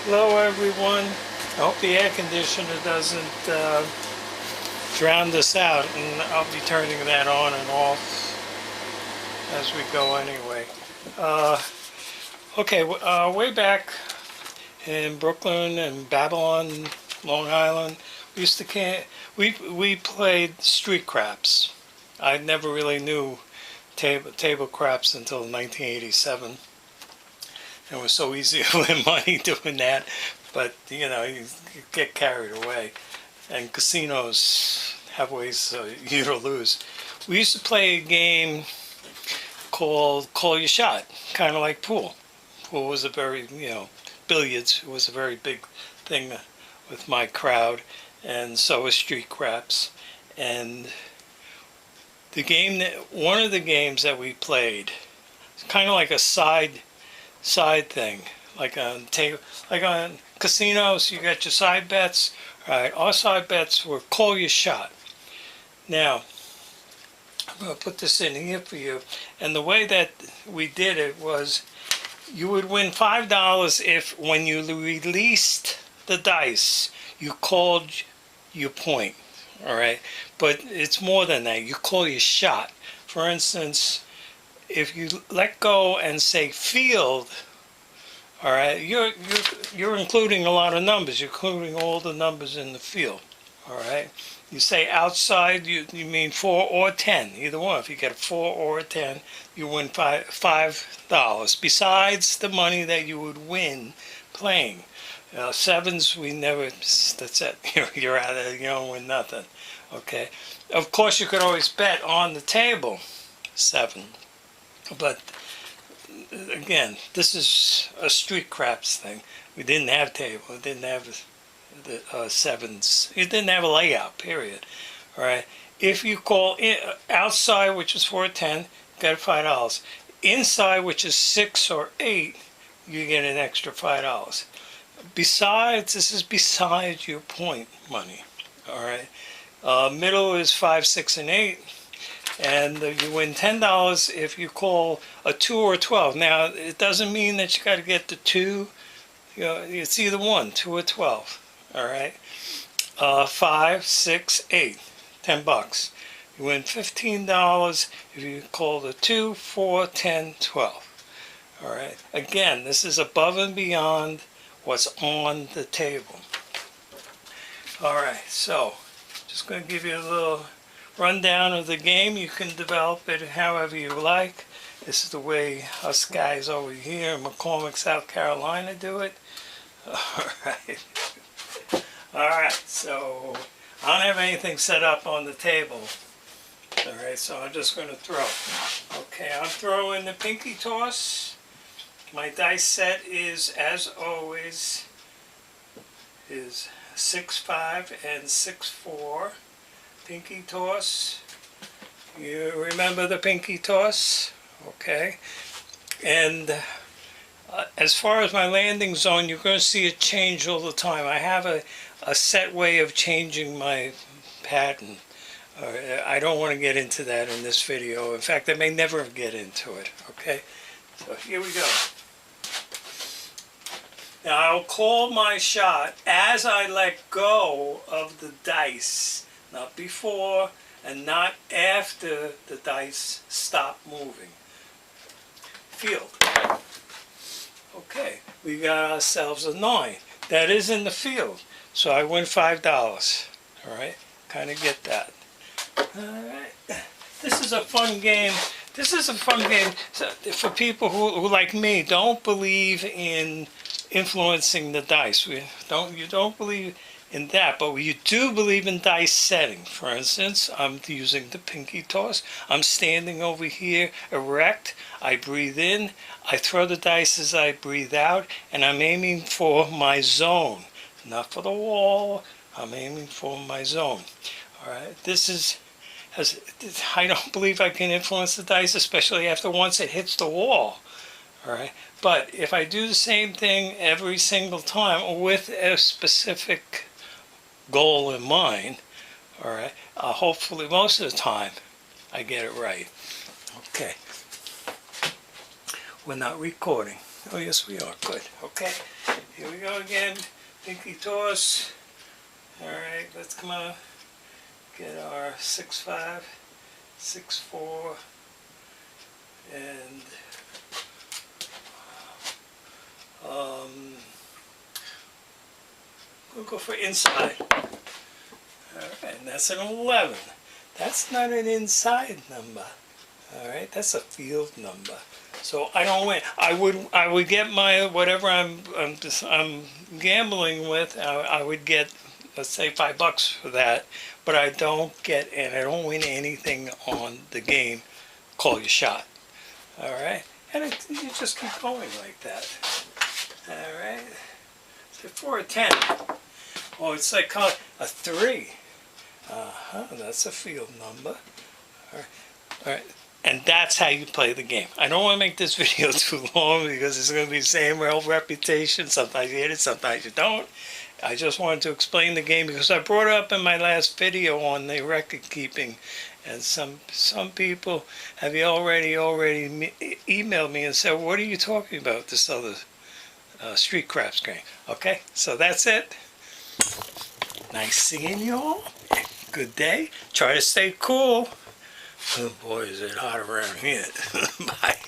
Hello everyone. I hope the air conditioner doesn't drown this out, and I'll be turning that on and off as we go anyway. Way back in Brooklyn and Babylon, Long Island, we used to we played street craps. I never really knew table craps until 1987. It was so easy to win money doing that, but you know, you get carried away. And casinos have ways you to lose. We used to play a game called Call Your Shot, kind of like pool. Pool was a very, billiards was a very big thing with my crowd, and so was street craps. And one of the games that we played, it's kind of like a side thing, like on casinos. You got your side bets. All right, our side bets were Call Your Shot. Now I'm going to put this in here for you, and the way that we did it was you would win $5 if when you released the dice you called your point. All right, but it's more than that. You call your shot. For instance, if you let go and say field, all right, you're including a lot of numbers. You're including all the numbers in the field. All right. You say outside, you mean 4 or 10, either one. If you get a 4 or a 10, you win $5. Besides the money that you would win playing. Sevens, we never. That's it. You're out of. You don't win nothing. Okay. Of course, you could always bet on the table, 7. But again, this is a street craps thing. We didn't have table. We didn't have the sevens. It didn't have a layout, period. All right. If you call outside, which is 4 or 10, you got $5. Inside, which is 6 or 8, you get an extra $5. Besides, this is besides your point money. All right. Middle is 5, 6, and 8. And you win $10 if you call a 2 or a 12. Now, it doesn't mean that you got to get the 2. You know, it's either 1, 2, or 12. All right. 5, 6, 8. $10. You win $15 if you call the 2, 4, 10, 12. All right. Again, this is above and beyond what's on the table. All right. So, just going to give you a little rundown of the game. You can develop it however you like. This is the way us guys over here in McCormick, South Carolina do it. Alright, so I don't have anything set up on the table. Alright, so I'm just going to throw. Okay, I'm throwing the pinky toss. My dice set is, as always, is 6, 5 and 6, 4. Pinky toss. You remember the pinky toss? Okay. And as far as my landing zone, you're going to see it change all the time. I have a set way of changing my pattern. I don't want to get into that in this video. In fact, I may never get into it. Okay. So here we go. Now I'll call my shot as I let go of the dice. Not before and not after the dice stop moving. Field. Okay, we got ourselves a 9. That is in the field. So I win $5. Alright, kind of get that. Alright, this is a fun game. This is a fun game for people who like me, don't believe in influencing the dice. You don't believe in that, but you do believe in dice setting. For instance, I'm using the pinky toss. I'm standing over here erect. I breathe in. I throw the dice as I breathe out, and I'm aiming for my zone. Not for the wall. I'm aiming for my zone. All right. I don't believe I can influence the dice, especially after once it hits the wall. All right. But if I do the same thing every single time with a specific goal in mind, all right, hopefully most of the time I get it right. Okay. We're not recording. Oh yes we are. Good. Okay. Here we go again. Pinky toss. Alright, let's come on. Get our 6-5, 6-4, and we'll go for inside. Alright, and that's an 11. That's not an inside number. Alright, that's a field number. So I don't win. I would get my whatever I'm gambling with. I would get, let's say, $5 for that, but I don't get, and I don't win anything on the game. Call your shot. All right, and you just keep going like that. All right, so 4 or 10. Oh, it's like a 3. That's a field number. All right. And that's how you play the game. I don't want to make this video too long because it's going to be the same old reputation. Sometimes you hit it, sometimes you don't. I just wanted to explain the game because I brought it up in my last video on the record keeping. And some people have already emailed me and said, what are you talking about, this other street craps game? Okay, so that's it. Nice seeing you all. Good day. Try to stay cool. Oh boy, is it hot around here. Bye.